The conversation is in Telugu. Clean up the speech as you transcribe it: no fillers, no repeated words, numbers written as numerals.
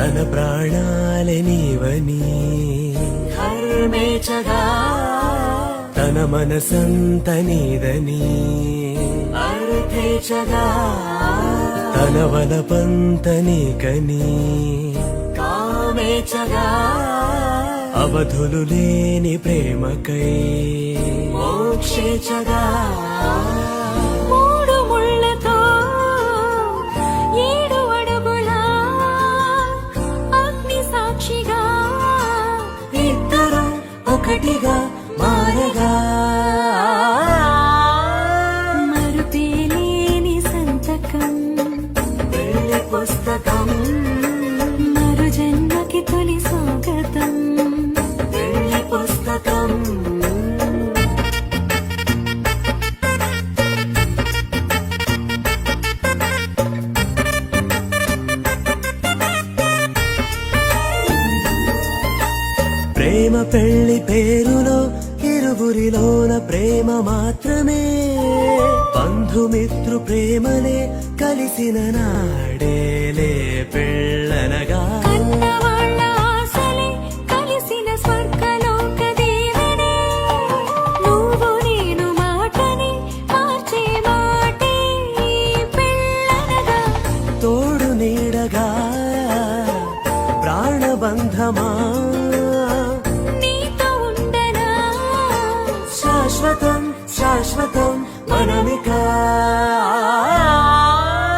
తన ప్రాణాలే నీవని హర్మేచగా తన మనసంత నీదని అర్థేచగా తన వలపంత నీకని కామేచగా అవధులు లేని ప్రేమకై మోక్షేచగా మూడు ముళ్ళతో 7 అడుగుల అగ్ని సాక్షిగా ఇద్దరు ఒకటిగా మారగా మరుపేలేని సంతకం పెళ్లి పుస్తకం మరు జన్మకి తొలి స్వాగతం పెళ్లి పుస్తకం ప్రేమ పెళ్లి పేరులో ఇరువురిలోన ప్రేమ మాత్రమే బంధుమిత్రు ప్రేమలే కలిసిన నాడేలే పెళ్ళనగా కన్నవాళ్ళ ఆశలే కలిసిన స్వర్గలోక దేవుడే నువ్వు నేను మాటని మార్చే మాటే పెళ్ళనగా తోడు నీడగా ప్రాణబంధమా నీతో ఉండనా శాశ్వతం శాశ్వతం మనమిక